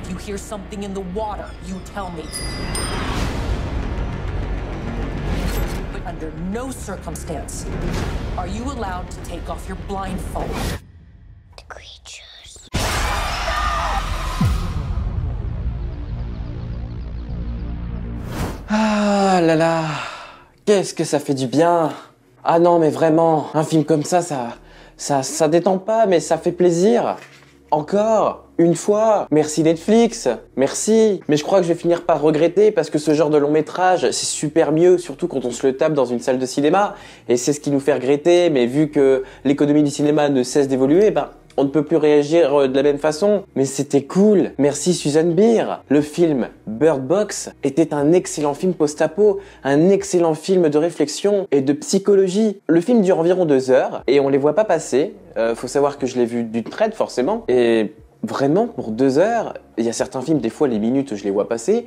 If you hear something in the water, you tell me. But under no circumstance are you allowed to take off your blindfold. The creatures. Ah là là, qu'est-ce que ça fait du bien. Ah non mais vraiment, un film comme ça détend pas mais ça fait plaisir. Encore une fois, merci Netflix, merci. Mais je crois que je vais finir par regretter parce que ce genre de long métrage, c'est super mieux, surtout quand on se le tape dans une salle de cinéma. Et c'est ce qui nous fait regretter, mais vu que l'économie du cinéma ne cesse d'évoluer, on ne peut plus réagir de la même façon. Mais c'était cool. Merci Susan Beer. Le film Bird Box était un excellent film post-apo, un excellent film de réflexion et de psychologie. Le film dure environ 2 heures et on les voit pas passer. Faut savoir que je l'ai vu d'une traite forcément. Et vraiment, pour 2 heures, il y a certains films, des fois les minutes, je les vois passer.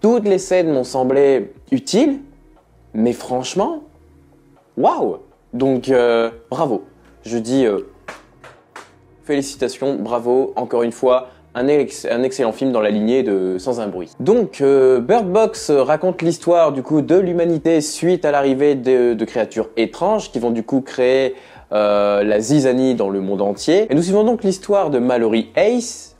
Toutes les scènes m'ont semblé utiles, mais franchement, waouh! Donc, bravo. Je dis... félicitations, bravo, encore une fois, un excellent film dans la lignée de Sans un bruit. Donc, Bird Box raconte l'histoire du coup de l'humanité suite à l'arrivée de créatures étranges qui vont du coup créer la zizanie dans le monde entier. Et nous suivons donc l'histoire de Mallory Ace,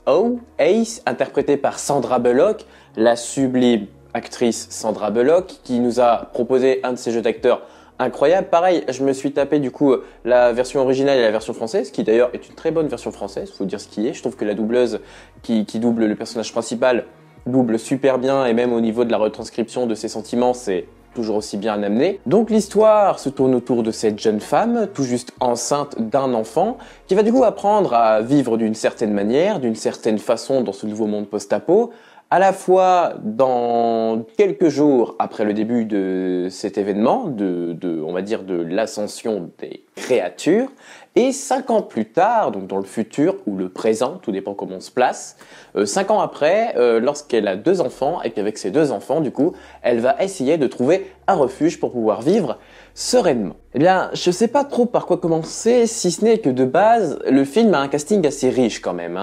interprétée par Sandra Bullock, la sublime actrice Sandra Bullock, qui nous a proposé un de ses jeux d'acteur incroyable. Pareil, je me suis tapé du coup la version originale et la version française, qui d'ailleurs est une très bonne version française, faut dire ce qui est. Je trouve que la doubleuse qui double le personnage principal double super bien, et même au niveau de la retranscription de ses sentiments, c'est toujours aussi bien amené. Donc l'histoire se tourne autour de cette jeune femme, tout juste enceinte d'un enfant, qui va du coup apprendre à vivre d'une certaine manière, d'une certaine façon dans ce nouveau monde post-apo, à la fois dans quelques jours après le début de cet événement, on va dire de l'ascension des créatures, et 5 ans plus tard, donc dans le futur ou le présent, tout dépend comment on se place, 5 ans après, lorsqu'elle a 2 enfants, et qu'avec ses 2 enfants, du coup, elle va essayer de trouver un refuge pour pouvoir vivre sereinement. Eh bien, je sais pas trop par quoi commencer, si ce n'est que de base, le film a un casting assez riche quand même.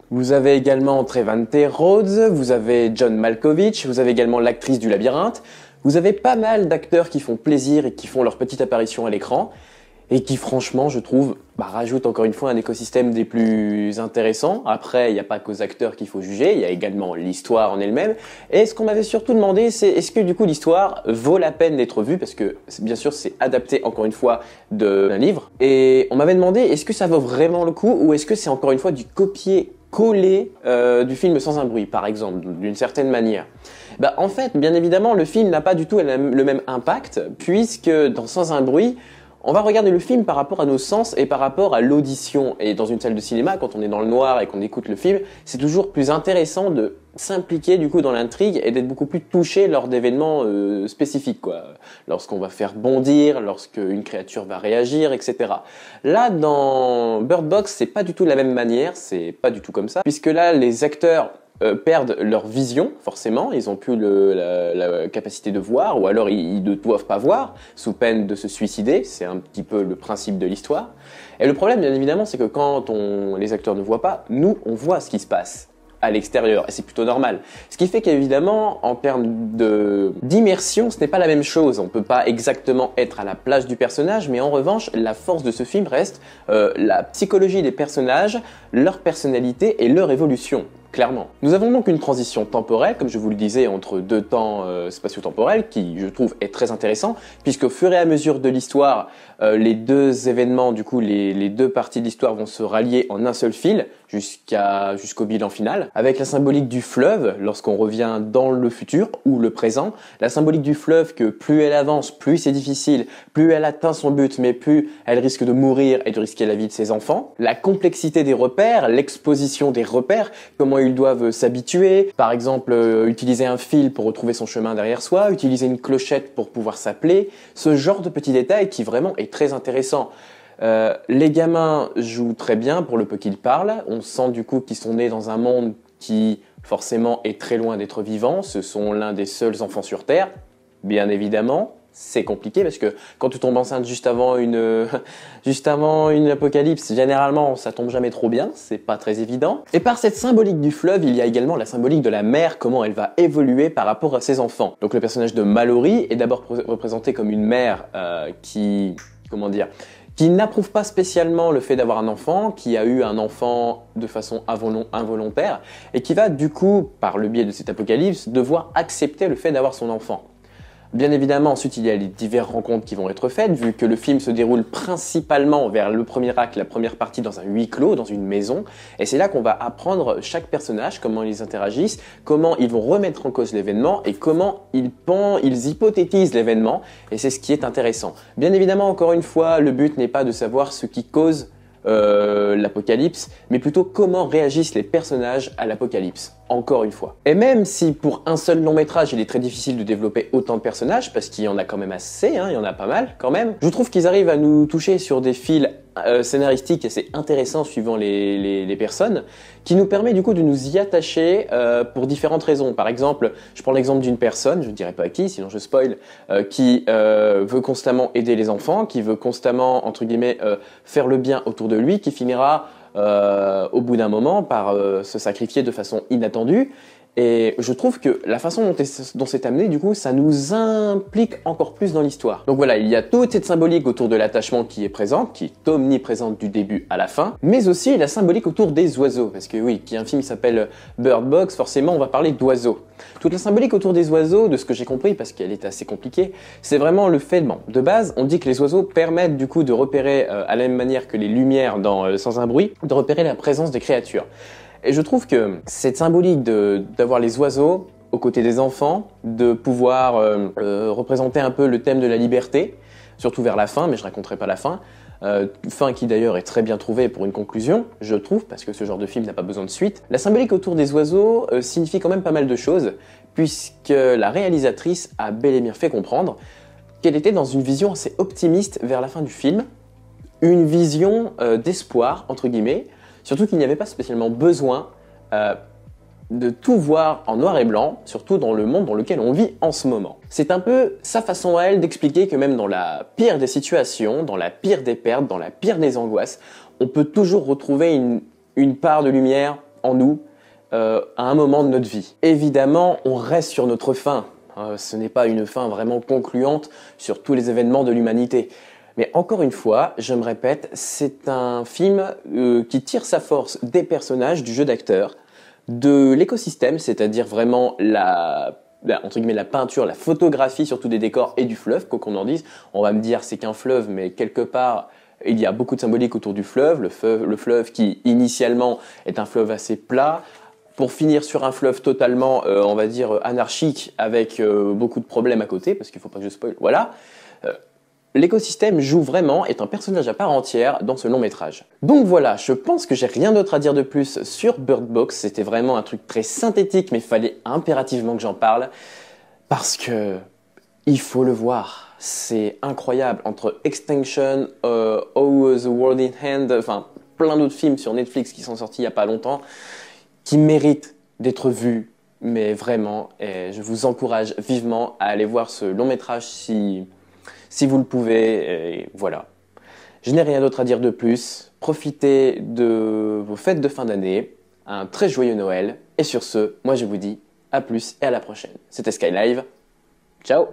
Vous avez également Trevante Rhodes, vous avez John Malkovich, vous avez également l'actrice du Labyrinthe, vous avez pas mal d'acteurs qui font plaisir et qui font leur petite apparition à l'écran, et qui franchement, je trouve, rajoute encore une fois un écosystème des plus intéressants. Après, il n'y a pas qu'aux acteurs qu'il faut juger, il y a également l'histoire en elle-même. Et ce qu'on m'avait surtout demandé, c'est est-ce que du coup l'histoire vaut la peine d'être vue, parce que bien sûr c'est adapté encore une fois d'un livre. Et on m'avait demandé est-ce que ça vaut vraiment le coup, ou est-ce que c'est encore une fois du copier-coller du film Sans un bruit, par exemple, d'une certaine manière. En fait, bien évidemment, le film n'a pas du tout le même impact, puisque dans Sans un bruit, on va regarder le film par rapport à nos sens et par rapport à l'audition. Et dans une salle de cinéma, quand on est dans le noir et qu'on écoute le film, c'est toujours plus intéressant de s'impliquer du coup dans l'intrigue et d'être beaucoup plus touché lors d'événements spécifiques, quoi. Lorsqu'on va faire bondir, lorsqu'une créature va réagir, etc. Là, dans Bird Box, c'est pas du tout la même manière, c'est pas du tout comme ça, puisque là, les acteurs perdent leur vision, forcément, ils ont plus la capacité de voir, ou alors ils ne doivent pas voir, sous peine de se suicider, c'est un petit peu le principe de l'histoire. Et le problème, bien évidemment, c'est que quand les acteurs ne voient pas, nous, on voit ce qui se passe à l'extérieur, et c'est plutôt normal. Ce qui fait qu'évidemment, en termes d'immersion, ce n'est pas la même chose. On ne peut pas exactement être à la place du personnage, mais en revanche, la force de ce film reste la psychologie des personnages, leur personnalité et leur évolution. Clairement. Nous avons donc une transition temporelle, comme je vous le disais, entre 2 temps spatio-temporels, qui, je trouve, est très intéressant, puisqu'au fur et à mesure de l'histoire, les 2 événements, du coup, les 2 parties de l'histoire vont se rallier en un seul fil, jusqu'au bilan final, avec la symbolique du fleuve, lorsqu'on revient dans le futur, ou le présent, la symbolique du fleuve que plus elle avance, plus c'est difficile, plus elle atteint son but, mais plus elle risque de mourir et de risquer la vie de ses enfants, la complexité des repères, l'exposition des repères, comment ils doivent s'habituer, par exemple utiliser un fil pour retrouver son chemin derrière soi, utiliser une clochette pour pouvoir s'appeler, ce genre de petits détails qui vraiment est très intéressant. Les gamins jouent très bien pour le peu qu'ils parlent, on sent du coup qu'ils sont nés dans un monde qui forcément est très loin d'être vivant, ce sont l'un des seuls enfants sur Terre, bien évidemment. c'est compliqué parce que quand tu tombes enceinte juste avant une apocalypse, généralement ça tombe jamais trop bien, c'est pas très évident. Et par cette symbolique du fleuve, il y a également la symbolique de la mère, comment elle va évoluer par rapport à ses enfants. Donc le personnage de Mallory est d'abord représenté comme une mère qui n'approuve pas spécialement le fait d'avoir un enfant, qui a eu un enfant de façon involontaire, et qui va du coup, par le biais de cet apocalypse, devoir accepter le fait d'avoir son enfant. Bien évidemment, ensuite, il y a les diverses rencontres qui vont être faites, vu que le film se déroule principalement vers le premier acte, la première partie, dans un huis clos, dans une maison. Et c'est là qu'on va apprendre chaque personnage, comment ils interagissent, comment ils vont remettre en cause l'événement et comment ils hypothétisent l'événement. Et c'est ce qui est intéressant. Bien évidemment, encore une fois, le but n'est pas de savoir ce qui cause l'apocalypse, mais plutôt comment réagissent les personnages à l'apocalypse, encore une fois. Et même si pour un seul long métrage il est très difficile de développer autant de personnages, parce qu'il y en a quand même assez, il y en a pas mal quand même, je trouve qu'ils arrivent à nous toucher sur des fils scénaristiques assez intéressants suivant les personnes, qui nous permet du coup de nous y attacher pour différentes raisons. Par exemple, je prends l'exemple d'une personne, je ne dirai pas à qui, sinon je spoil, qui veut constamment aider les enfants, qui veut constamment, entre guillemets, faire le bien autour de lui, qui finira au bout d'un moment par se sacrifier de façon inattendue. Et je trouve que la façon dont c'est amené, du coup, ça nous implique encore plus dans l'histoire. Donc voilà, il y a toute cette symbolique autour de l'attachement qui est présente, qui est omniprésente du début à la fin, mais aussi la symbolique autour des oiseaux. Parce que oui, qu'il y a un film qui s'appelle Bird Box, forcément on va parler d'oiseaux. Toute la symbolique autour des oiseaux, de ce que j'ai compris, parce qu'elle est assez compliquée, c'est vraiment le fait, bon, de base, on dit que les oiseaux permettent du coup de repérer, à la même manière que les lumières dans Sans un bruit, de repérer la présence des créatures. Et je trouve que cette symbolique d'avoir les oiseaux aux côtés des enfants, de pouvoir représenter un peu le thème de la liberté, surtout vers la fin, mais je raconterai pas la fin, fin qui d'ailleurs est très bien trouvée pour une conclusion, je trouve, parce que ce genre de film n'a pas besoin de suite. La symbolique autour des oiseaux signifie quand même pas mal de choses, puisque la réalisatrice a bel et bien fait comprendre qu'elle était dans une vision assez optimiste vers la fin du film, une vision d'espoir, entre guillemets, surtout qu'il n'y avait pas spécialement besoin de tout voir en noir et blanc, surtout dans le monde dans lequel on vit en ce moment. C'est un peu sa façon à elle d'expliquer que même dans la pire des situations, dans la pire des pertes, dans la pire des angoisses, on peut toujours retrouver une part de lumière en nous à un moment de notre vie. Évidemment, on reste sur notre fin. Ce n'est pas une fin vraiment concluante sur tous les événements de l'humanité. Mais encore une fois, je me répète, c'est un film qui tire sa force des personnages, du jeu d'acteurs, de l'écosystème, c'est-à-dire vraiment entre guillemets, la peinture, la photographie, surtout des décors et du fleuve, quoi qu'on en dise. On va me dire c'est qu'un fleuve, mais quelque part, il y a beaucoup de symbolique autour du fleuve. Le fleuve qui, initialement, est un fleuve assez plat, pour finir sur un fleuve totalement, on va dire, anarchique, avec beaucoup de problèmes à côté, parce qu'il ne faut pas que je spoil, voilà. L'écosystème joue vraiment, est un personnage à part entière dans ce long métrage. Donc voilà, je pense que j'ai rien d'autre à dire de plus sur Bird Box. C'était vraiment un truc très synthétique, mais il fallait impérativement que j'en parle, parce que il faut le voir. C'est incroyable. Entre Extinction, How the World in Hand, enfin plein d'autres films sur Netflix qui sont sortis il y a pas longtemps, qui méritent d'être vus, mais vraiment, et je vous encourage vivement à aller voir ce long métrage si vous le pouvez, et voilà. Je n'ai rien d'autre à dire de plus. Profitez de vos fêtes de fin d'année, un très joyeux Noël, et sur ce, moi je vous dis à plus et à la prochaine. C'était Skylive, ciao!